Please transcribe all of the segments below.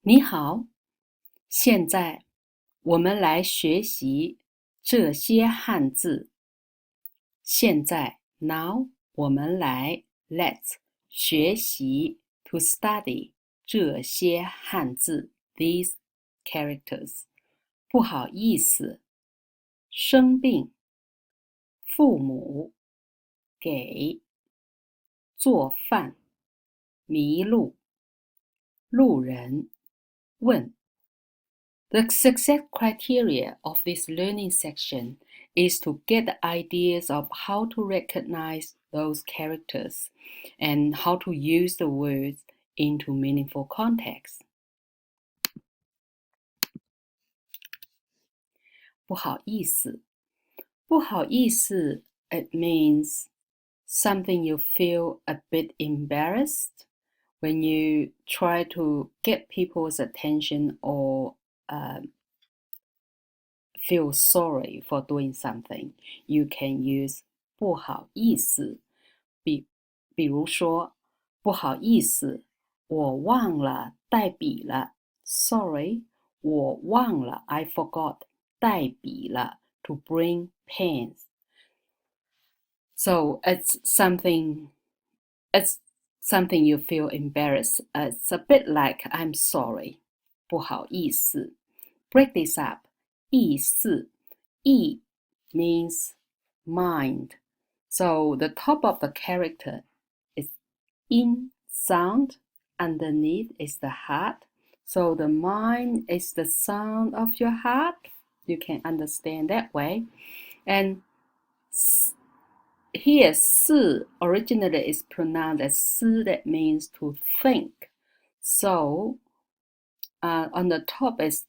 你好，现在我们来学习这些汉字。现在 now 我们来 let's 学习 to study 这些汉字 these characters。不好意思，生病，父母，给，做饭，迷路，路人，问。The success criteria of this learning section is to get the ideas of how to recognize those characters and how to use the words into meaningful context. 不好意思，不好意思 it means something you feel a bit embarrassed when you try to get people's attention or feel sorry for doing something, you can use 不好意思。比如说，不好意思，我忘了带笔了。Sorry, 我忘了 I forgot 带笔了 to bring pens. So it's something you feel embarrassed. It's a bit like I'm sorry. 不好意思。Break this up. 意思 E means mind. So the top of the character is in sound, underneath is the heart. So the mind is the sound of your heart. You can understand that way. And here, 思 originally is pronounced as 思, that means to think. So on the top is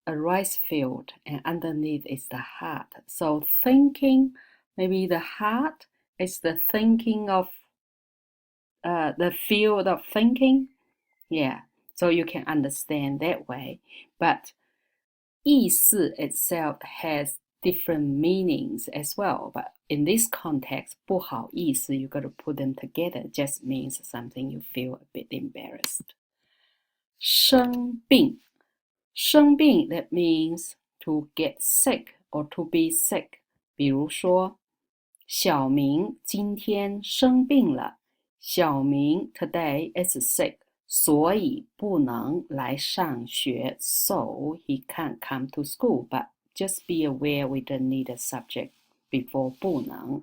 a rice field and underneath is the heart. So thinking, maybe the heart is the thinking of the field of thinking. Yeah, so you can understand that way. But 意思 itself has different meanings as well. But in this context, 不好意思, you got to put them together. Just means something you feel a bit embarrassed. 生病生病 that means to get sick or to be sick. 比如说，小明今天生病了。小明 today is sick, 所以不能来上学. So he can't come to school. But just be aware we don't need a subject before 不能.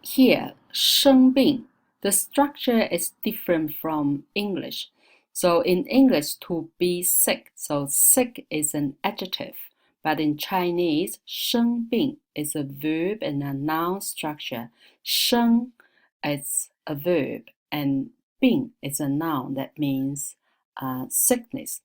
Here, 生病, the structure is different from English. So in English, to be sick, so sick is an adjective. But in Chinese, 生病 is a verb and a noun structure. 生 is a verb and 病 is a noun that means sickness.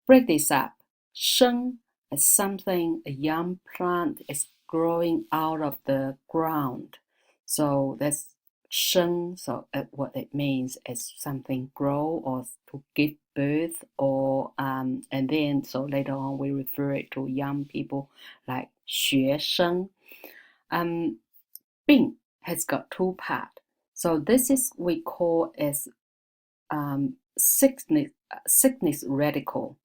Break this up. 生 is something a young plant is growing out of the ground. So that's 生. So what it means is something grow or to give birth or and then so later on we refer it to young people like 学生. 病 has got two parts. So this is we call as sickness radical.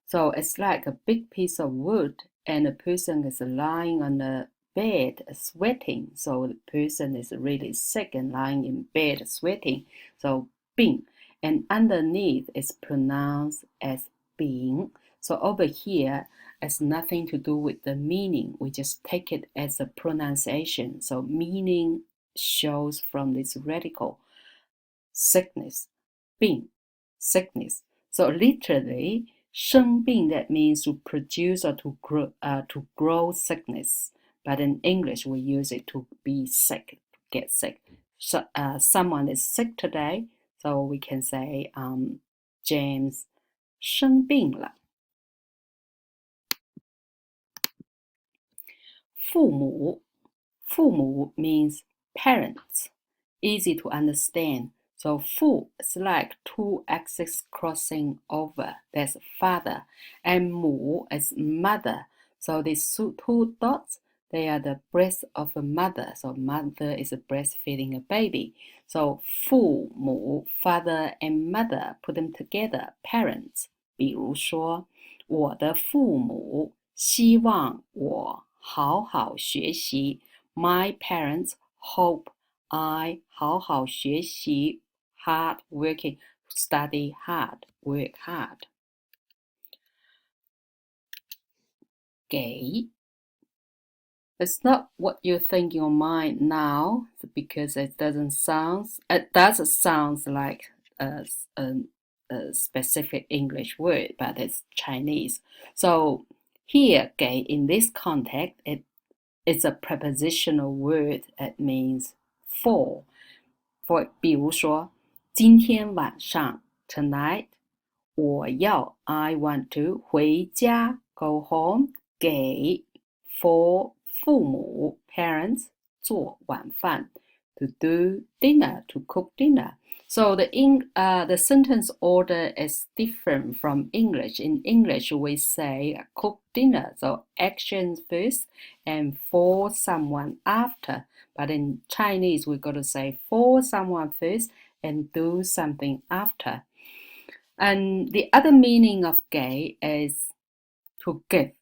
So it's like a big piece of wood and a person is lying on the bed sweating. So the person is really sick and lying in bed sweating. So 病. And underneath is pronounced as 病. So over here, it's nothing to do with the meaning. We just take it as a pronunciation. So meaning shows from this radical sickness. 病, sickness. So literally, 生病 that means to produce or to grow sickness. But in English, we use it to be sick, to get sick. So someone is sick today, so we can say James 生病了。父母 means parents, easy to understand. So 父 is like two axes crossing over. That's father. And 母 is mother. So these two dots, they are the breast of a mother. So mother is breastfeeding a baby. So 父母 father and mother, put them together, parents. 比如说，我的父母希望我好好学习。My parents hope I 好好学习 hard working, study hard, work hard. 给 It's not what you think in your mind now because it does sound like a specific English word, but it's Chinese. So here, 给 in this context, it's a prepositional word. It means for. 比如说，今天晚上 tonight, I want to 回家 go home 给 for 父母 parents 做晚饭 to do dinner to cook dinner. So the sentence order is different from English. In English, we say cook dinner, so actions first and for someone after. But in Chinese, we got to say for someone first and do something after. And the other meaning of 给 is to give.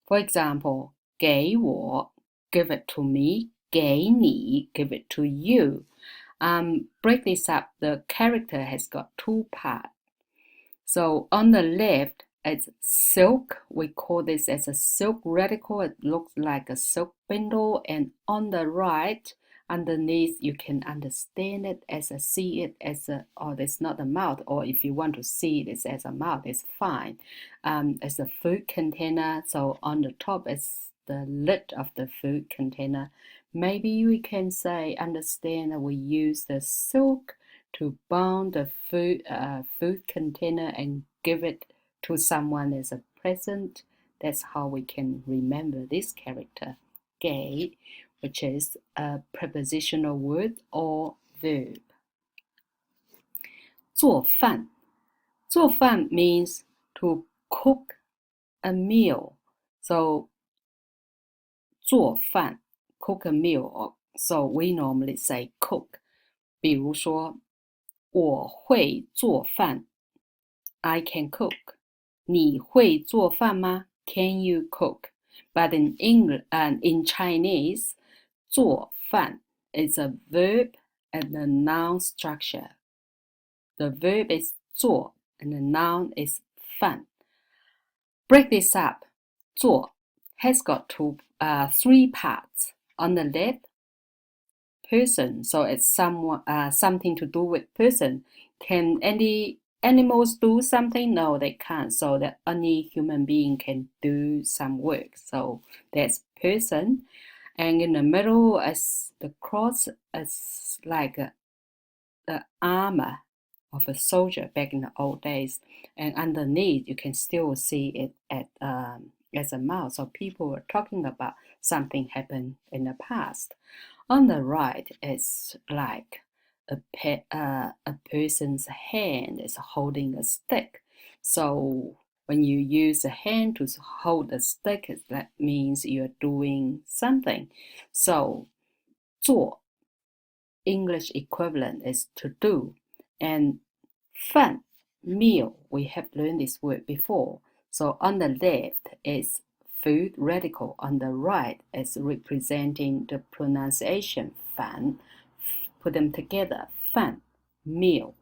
For example, 给我 give it to me, 给你 give it to you. Break this up. The character has got two parts. So on the left, it's silk. We call this as a silk radical. It looks like a silk bundle. And on the right, underneath, you can understand it see it as a, oh, it's not a mouth. Or if you want to see this as a mouth, it's fine. It's a food container. So on the top is the lid of the food container. Maybe we can say, understand that we use the silk to bound the food container and give it to someone as a present. That's how we can remember this character, 给, which is a prepositional word or verb. 做饭 做饭 means to cook a meal. So 做饭 cook a meal. So we normally say cook. 比如说我会做饭 I can cook. 你会做饭吗 Can you cook? But in English and in Chinese, 做饭 is a verb and a noun structure. The verb is 做 and the noun is 饭. Break this up. 做 has got three parts. On the left, person, so it's something to do with person. Can any animals do something? No, they can't. So that only human being can do some work. So that's person. And in the middle, as the cross, is like the armor of a soldier back in the old days. And underneath, you can still see it as a mouth. So people were talking about something happened in the past. On the right, it's like a person's hand is holding a stick. So when you use a hand to hold a stick, that means you're doing something. So 做 English equivalent is to do. And 饭 meal, we have learned this word before. So on the left is food radical. On the right is representing the pronunciation 饭. Put them together. 饭 meal.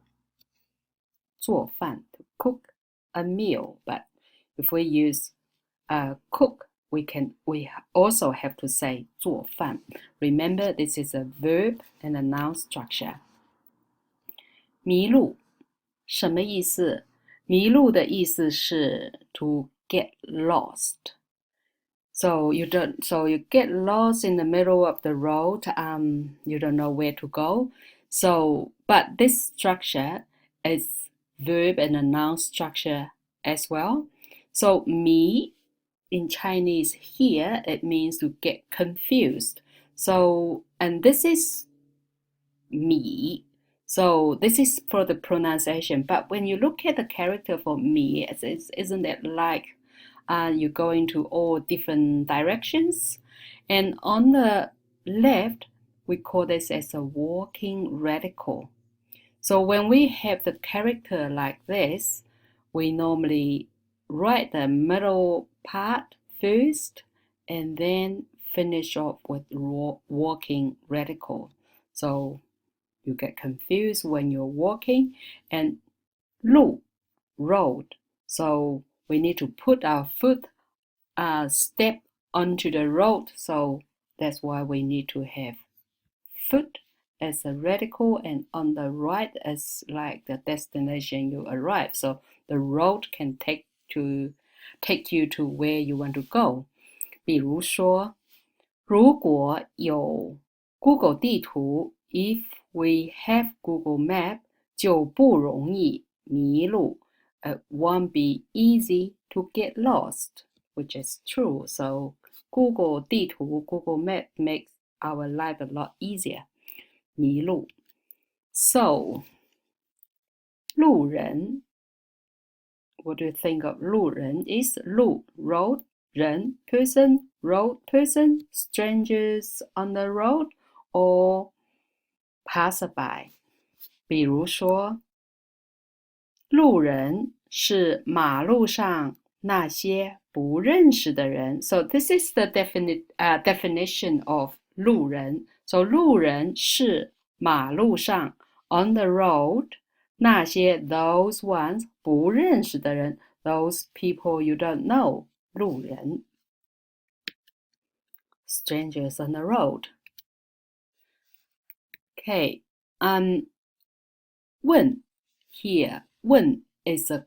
做饭 to cook a meal. But if we use cook, we also have to say 做饭. Remember, this is a verb and a noun structure. 迷路什么意思？迷路的意思是 to get lost. So you get lost in the middle of the road. You don't know where to go. So, but this structure is verb and a noun structure as well. So 迷 in Chinese here, it means to get confused. So, and this is 迷. So this is for the pronunciation. But when you look at the character for 迷, isn't it like you go into all different directions? And on the left, we call this as a walking radical. So when we have the character like this, we normally write the middle part first and then finish off with walking radical. So you get confused when you're walking. And 路 road. So we need to put our foot step onto the road. So that's why we need to have foot as a radical and on the right as like the destination you arrive. So the road can take you to where you want to go. 比如说，如果有 Google 地图 if we have Google Map 就不容易迷路 it won't be easy to get lost, which is true. So Google 地图 Google Map makes our life a lot easier. 迷路 So 路人 What do you think of 路人 is 路 road 人 person road person strangers on the road or passerby 比如说路人是马路上那些不认识的人 So this is the definition of 路人 So 路人是马路上 on the road 那些 those ones 不认识的人 those people you don't know 路人 strangers on the road Okay 问 here 问 is a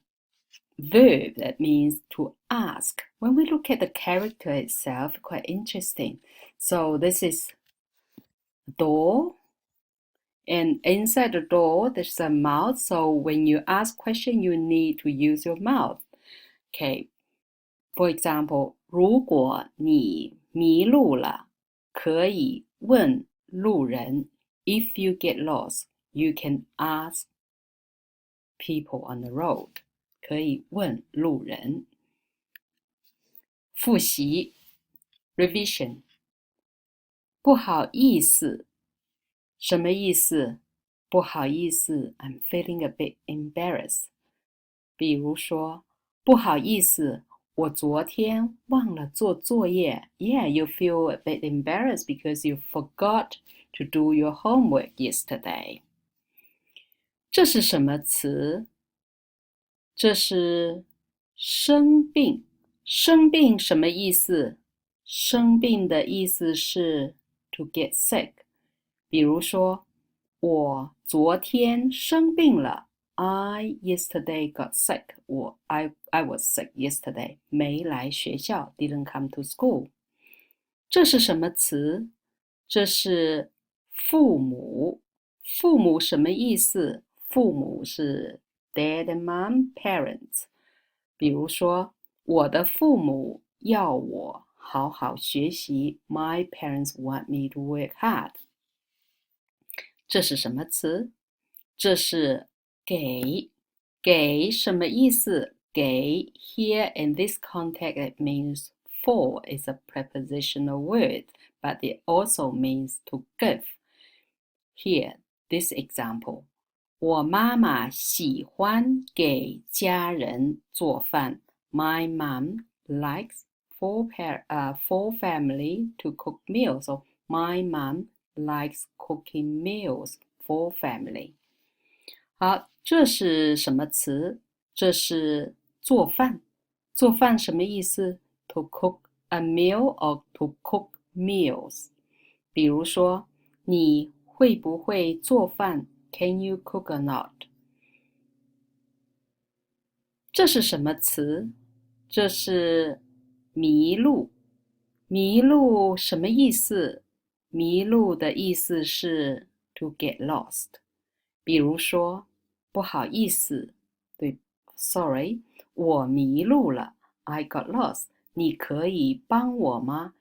verb that means to ask when we look at the character itself quite interesting so this is door and inside the door there's a mouth so when you ask question you need to use your mouth okay for example 如果你迷路了可以问路人 if you get lost you can ask people on the road 可以问路人复习 revision 不好意思什么意思？不好意思 I'm feeling a bit embarrassed 比如说不好意思我昨天忘了做作业 Yeah, you feel a bit embarrassed because you forgot to do your homework yesterday 这是什么词？这是生病生病什么意思？生病的意思是 to get sick 比如说我昨天生病了 I yesterday got sick I was sick yesterday 没来学校 didn't come to school 这是什么词？这是父母父母什么意思？父母是 dad and mom parents 比如说我的父母要我好好学习 My parents want me to work hard 这是什么词？这是给给什么意思？给 here in this context it means for is a prepositional word but it also means to give here this example 我妈妈喜欢给家人做饭 My mom likes for family to cook meals so my mom likes cooking meals for family 好这是什么词？这是做饭做饭什么意思？ To cook a meal or to cook meals 比如说你会不会做饭 Can you cook or not 这是什么词？这是迷路迷路什么意思？迷路的意思是 to get lost 比如说不好意思对 sorry 我迷路了 I got lost 你可以帮我吗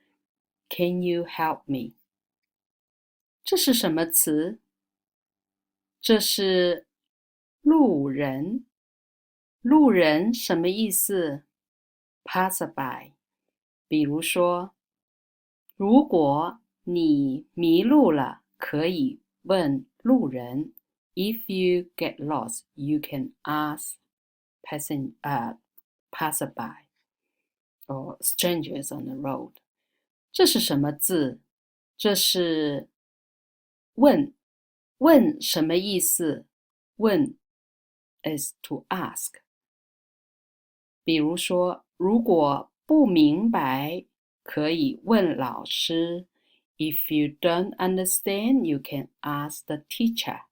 Can you help me 这是什么词？这是路人路人什么意思？ passerby 比如说如果你迷路了可以问路人。If you get lost, you can ask passerby or strangers on the road. 这是什么字？这是问。问什么意思？问 is to ask。比如说，如果不明白，可以问老师。If you don't understand, you can ask the teacher.